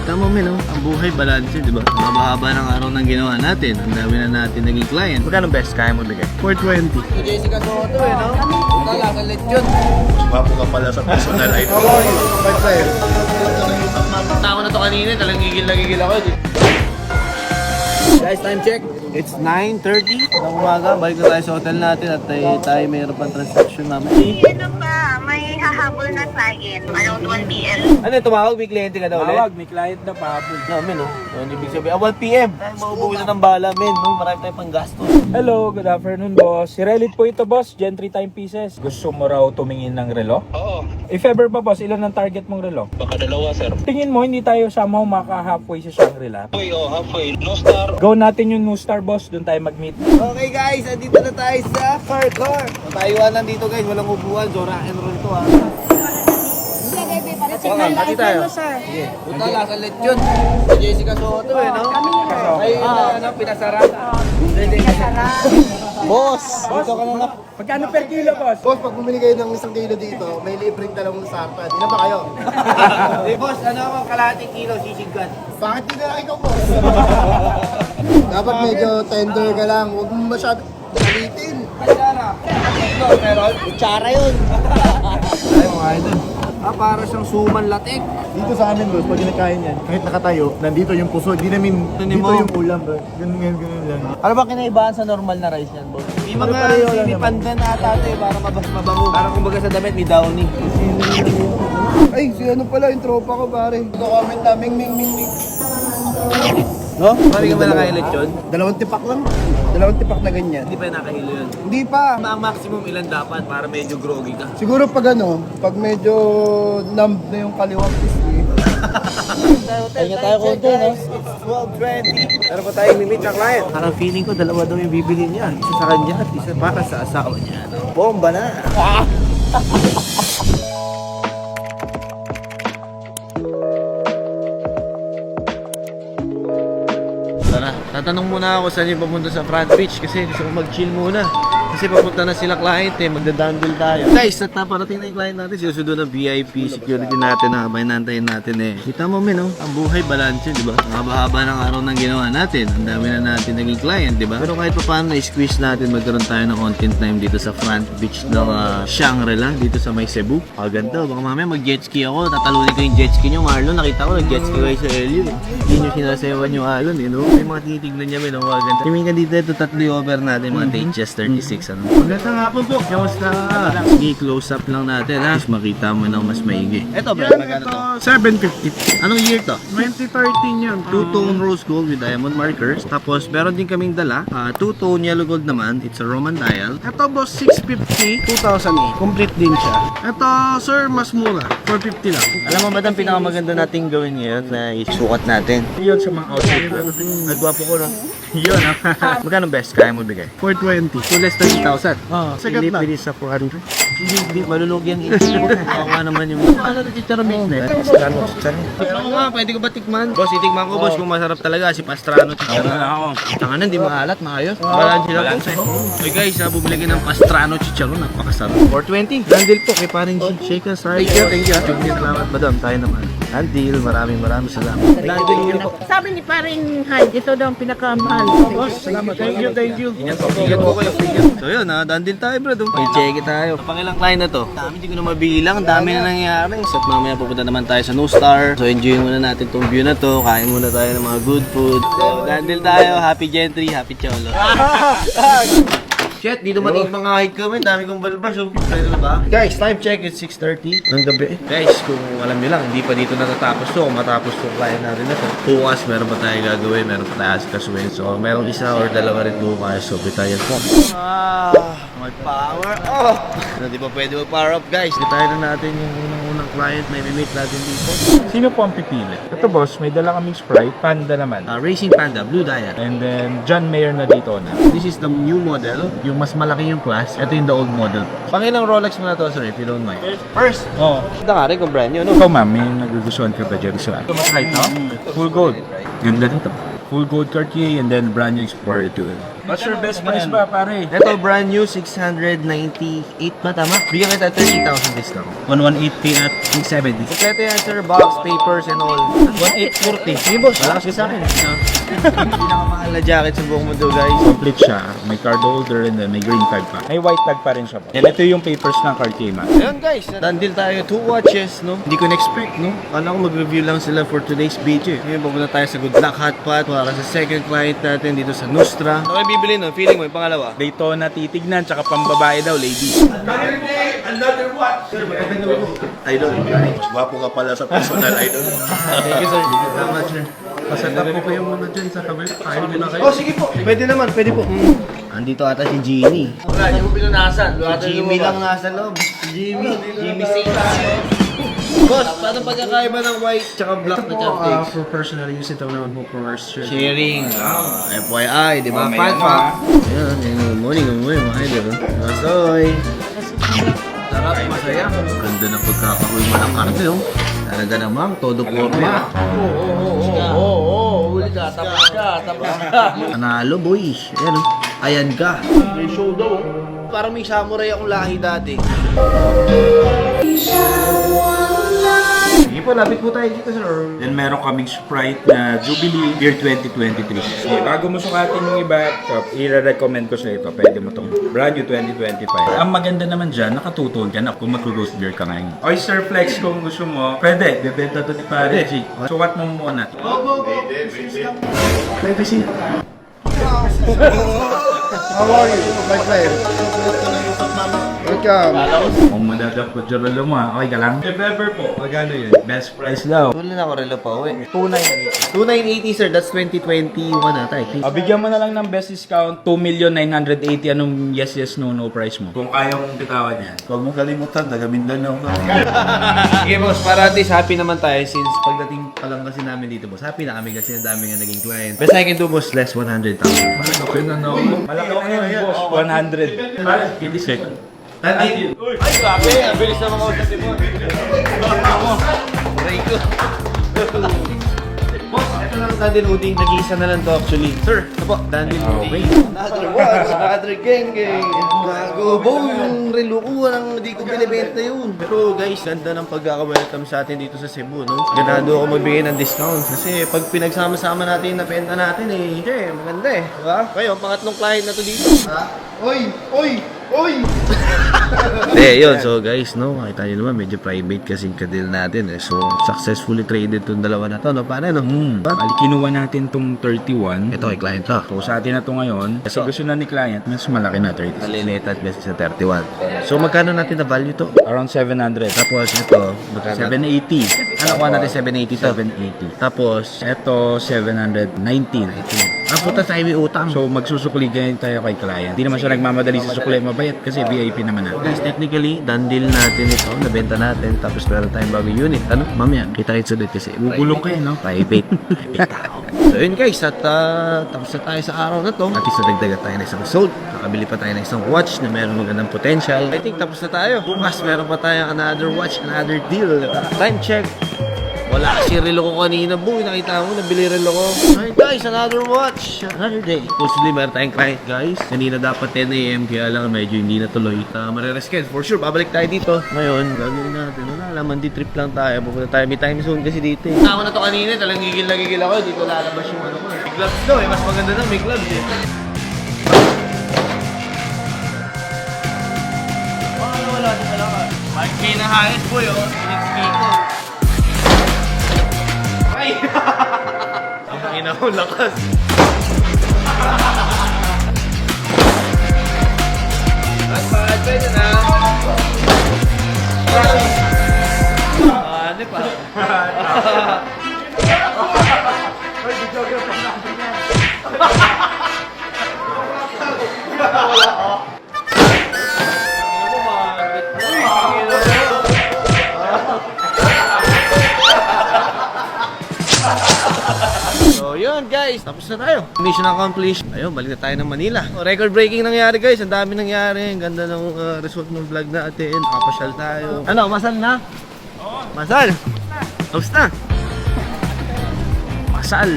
Kita mo, men, oh, ang buhay balance, di ba? Mahaba ng araw ng ginawa natin. Ang dami na natin naging client. Magkano best kaya mo bigay? 420. Jessica Soto, eh, no? Wala ka lechon. Wapo ka pala sa personal item. Tao na to kanina, talagang gigil na gigil ako. Guys, time check. It's 9:30 ng umaga. Balik na tayo sa hotel natin at tayo mayroon pang transaction namin. Ano pa? May hahabol na client around 1 p.m. Ano, tumawag? May kliyente ka daw ulit? Tawag, may client na pahabol. No, men, oh. Ano ibig sabihin? 1 p.m. Tayo maubusan ng bala, men. No? Marami tayong pang gastos. Hello, good afternoon boss. Si Relit po ito boss, Gentry timepieces. Gusto mo raw tumingin ng relo? Oo. If ever ba boss, ilan ang target mong relo? Baka dalawa, sir. Tingin mo, hindi tayo somehow maka-halfway sa Shangri-La? Halfway. No star. Go natin yung new star boss, doon tayo mag-meet. Okay guys, andito na tayo sa car. Matayuan dito guys, walang upuan. So rock and roll to ha. Pati tayo. Sige. Punta lang sa lechon. Si Jessica Soto eh, no? Ay, ano, pinasara. Boss! Dito ka na. Pagkano per kilo boss? Boss, pag bumili kayo ng 1 kilo dito, may libreng dalawang sarpan. Di na ba kayo? Hey boss, ano ako, kalahating kilo, sisigkat. Bakit di na lang ikaw, boss? Dapat medyo tender ka lang. Huwag mo masyado salitin. Kilo, meron? Kutsara yun. Ay, mga idol. Para siyang suman latik. Dito sa amin, boss, pag kinakain yan, kahit nakatayo, nandito yung puso. Di namin, dito yung ulam, bro. Ganun lang. Ano ba kinaibahan sa normal na rice yan, boss? May mga sinipandan ata ito eh, para mabango. Para kumbaga sa damit, may downy. Ay, si ano pala, yung tropa ko, pare. Ito comment na, ming. No? Pari ka ba nakain lechon? Dalawang tipak lang. Dalawang tipak na ganyan. Hindi pa nakahilo yun. Hindi pa. Ang maximum ilan dapat para medyo groggy ka? Siguro pag ano, pag medyo numb na yung kaliwang pisngi. Kaya tayo konti, no? It's 12:20. Pero pa tayo limit sa client. Parang feeling ko, dalawa daw yung bibili niya. Isa sa kanya at isa para sa asawa niya. No? Bomba na! Tara, tatanong muna ako saan yung papunta sa front beach kasi gusto ko mag-chill muna. Kasi papunta na sila client eh, magdadandul tayo. Guys, at naparating na yung client natin, sinusunod ng VIP security natin na habang nantayin natin eh. Kita mo men, oh, ang buhay balance, di ba? Mahaba-haba ng araw ng ginawa natin. Ang dami na natin naging client, di ba? Pero kahit pa paano na-squeeze natin, magkaroon tayo ng content time dito sa front beach ng Shangri-La, dito sa may Cebu. Ganda, baka mamaya mag-jet ski ako, tatalunin ko yung jet ski nyo, Marlon. Nakita ko nag-jet ski kayo sa Elio eh. Hindi nyo sinasayawan yung alon eh, no? May mga tinitignan niya, men, oh, ganda. Tingin ka dito, ito tatlo yung over natin, mga Datejust 36, ano? Magandang hapon po. Kamusta? Sige, close up lang natin ha. Mas makita mo na mas maigi. Ito bro, magkano to? 750. Anong year to? 2013 yan. Two-tone rose gold with diamond markers. Tapos meron din kaming dala. Two-tone yellow gold naman. It's a Roman dial. Ito boss, 650. 2008. Complete din siya. Ito sir, mas mura. 450 lang. Alam mo ba ang pinakamaganda nating gawin ngayon na isukat natin? Iyon sa mga outfit. Nagwapo ko no? Yun ha. Magkano best kaya mo bigay? 420. So less than 3,000. Sagat Hindi na. pwede sa 400. Hindi, malulugi ang isip mo. Kawa naman yung... Ano na chicharo business? Pastrano chicharo. Ano nga, pwede ko ba tikman? Boss, itikman ko boss kung masarap talaga si Pastrano chicharo. Tanga na, hindi maalat, maayos. Balance sila boss eh. Okay guys, bumili ka ng Pastrano chicharo, napakasarap. 420. Dandil po kay paring shake and start. Thank you. Salamat madam, tayo naman. Dandil, maraming salamat. Dandil po. Sabi ni paring Hyde, ito daw ang pinakamahal. Boss, salamat. Thank you. Ingat po kayo. So yun dandil tayo bro. May check tayo. Pangilang client na to? Dami, hindi ko na mabilang. Dami na nangyayari. So at mamaya pupunta naman tayo sa No Star. So enjoy muna natin tong view na to. Kain muna tayo ng mga good food. So dandil tayo. Happy Gentry, happy Cholo. Shit, di dumating mga hike kami. Dami kong balbas. So, pwede na ba? Guys, time check is 6:30 ng gabi. Guys, kung alam nyo lang, hindi pa dito natatapos to. Kung matapos to, client natin na to. Bukas, meron pa tayong gagawin. Meron pa tayo asikasuhin. So, meron isa or dalawa rin bukas. So, bitayan po. Mag-power up! Di ba pwede mag-power up, guys? Bitayan na natin yung unang client na i-meet natin dito. Sino po ang pipili? Ito boss, may dala kaming Sprite, Panda naman. Racing Panda, Blue Dial. And then, John Mayer na dito na. This is the new model. Yung mas malaki yung class. Ito yung the old model. Pangilang Rolex mo na to, sir, if you don't mind? First! Oh. Ito nga rin kung brand new, no? Ikaw ma'am, may nagugustuhan ka ba dyan sa? Ito mas light, no? Full gold. Ganda nito. Full gold Cartier and then brand new Explorer 2. What's your best price ba, pare? Ito brand new, 698 ba? Tama? Bigyan kita 30,000 discount. 118 at 70. Kompleto yan, sir. Box, papers, and all. 1840. Sige, boss. Malakas ka sa akin. Pinakamahal na jacket sa buong mundo, guys. Complete siya. May card holder and then may green card pa. May white tag pa rin siya po. And ito yung papers ng Cartier, man. Ayun, guys. Dandil tayo. 2 watches, no? Hindi ko na-expect, no? Kala ko mag-review lang sila for today's video. Ngayon, pupunta tayo sa Good Luck Hot Pot para sa second client natin dito sa Nustra. Ano kayo bibili, no? Feeling mo, yung pangalawa? Daytona titignan, tsaka pambabae daw, ladies. Idol. Gwapo ka pala sa personal idol. Thank you, sir. Salamat, sir. Pasalamat po kayo muna dyan sa kabila. Kain din na kayo. Oh, sige po. Pwede naman, pwede po. Andito ata si Genie. Wala, hindi mo pinunasan. Si Jimmy lang nasa loob. Si Jimmy. Jimmy Sita. Boss, paano pagkakaiba ng white tsaka black na chopsticks? For personal use, ito naman po for our Sharing. FYI, di ba? Fat fact. Ayan, good morning, mga idol. Asoy. Sarap, masaya. Ganda ng pagkakakulma ng arte, oh. Talaga namang, todo forma. Oo, huli ka, tapos ka. Analo, boy. Ayan, oh. Ayan ka. May show daw, oh. Parang may samurai akong lahi dati. Sige po, lapit po tayo dito, sir. Then meron kaming Sprite na Jubilee Year 2023. Sige, bago mo sukatin yung iba, i-recommend ko sa ito. Pwede mo itong brand new 2025. Ang maganda naman dyan, nakatutol ka na kung mag-roast beer ka ngayon. Oyster Flex kung gusto mo, pwede. Bebenta to ni Pare G. Sukat mo muna. Privacy. How are you, my friend? Welcome. Kung madadapot dyan relo mo, okay ka lang? If ever po, magano yun? Best price daw. Tuloy na ako relo pa, uwi. 2,980, sir. That's 2021 ata, I think. Bigyan mo na lang ng best discount, 2,980,000. Anong yes, no price mo? Kung kaya mong bitawan yan. Huwag mo kalimutan, taga Mindanao ka. Okay, boss, para at least happy naman tayo since pagdating pa lang kasi namin dito, boss. Happy na kami kasi ang dami nga naging client. Best I can do, boss, less 100,000. Malaki na no. Malaki na yun, boss. 100. Para, hindi second. Ay, grabe. Ang bilis na mga usap mo. Aray ko. Boss, ito lang Dandil Uding. Nag-iisa na lang to actually. Sir, ito po. Dandil Uding. Another one. Another gang. Gago. Bo, yung relo ko. Walang hindi ko binibenta yun. Pero guys, ganda ng pagkaka-welcome sa atin dito sa Cebu, no? Ganado ako magbigay ng discount. Kasi pag pinagsama-sama natin yung napenta natin maganda eh. Diba? Kayo, pangatlong client na to dito. Oy! Yun. So guys, no, makita nyo naman, medyo private kasi yung kadil natin eh. So, successfully traded tong dalawa na to, no? Paano, no? Kinuha natin tong 31. Ito kay client to. So sa atin na to ngayon, kasi gusto na ni client, mas malaki na 30. Maliliit at best sa 31. So, magkano natin na value to? Around 700. Tapos, ito, magkano? 780. Ano kuha natin? 780 to? 780. Tapos, Ito, 719. puta tayo may utang. So magsusukli ganyan tayo kay client. Hindi naman siya nagmamadali sa sukli, mabayat kasi VIP naman natin. Guys, technically, done deal natin ito. Nabenta natin. Tapos meron tayong bagong unit. Ano? Mamaya, kita-kits ulit kasi. Gugulong kayo, no? Private. Private tao. So yun guys, at tapos na tayo sa araw na to. At least nadagdagan tayo ng isang result. Nakabili pa tayo ng isang watch na meron magandang potential. I think tapos na tayo. Bukas meron pa tayong another watch, another deal. Time check. Wala kasi relo ko kanina, boy. Nakita mo, nabili relo ko. Alright guys, another watch. Another day. Supposedly, meron tayong client guys. Kanina dapat 10 AM, kaya lang medyo hindi natuloy. Marireschedule. For sure, babalik tayo dito. Ngayon, gagawin natin. Wala, mandi trip lang tayo. Pupunta tayo. May time zone kasi dito eh. Tama na to kanina, talagang gigil na gigil ako. Dito lalabas yung ano ko. May gloves daw eh. Mas maganda na, may gloves eh. Wala, wala ka. Mike K na hayas boy oh. Pinag-ski ko. Ay! Ang ina ko, lakas. At bakit pwede na? Ano pa? So yun guys, tapos na tayo. Mission accomplished. Ayun, balik na tayo ng Manila. Record breaking nangyari guys, ang dami nangyari. Ang ganda ng result ng vlog natin. Nakapasyal tayo. Ano, masal na? Oo. Masal? Tapos na? Masal.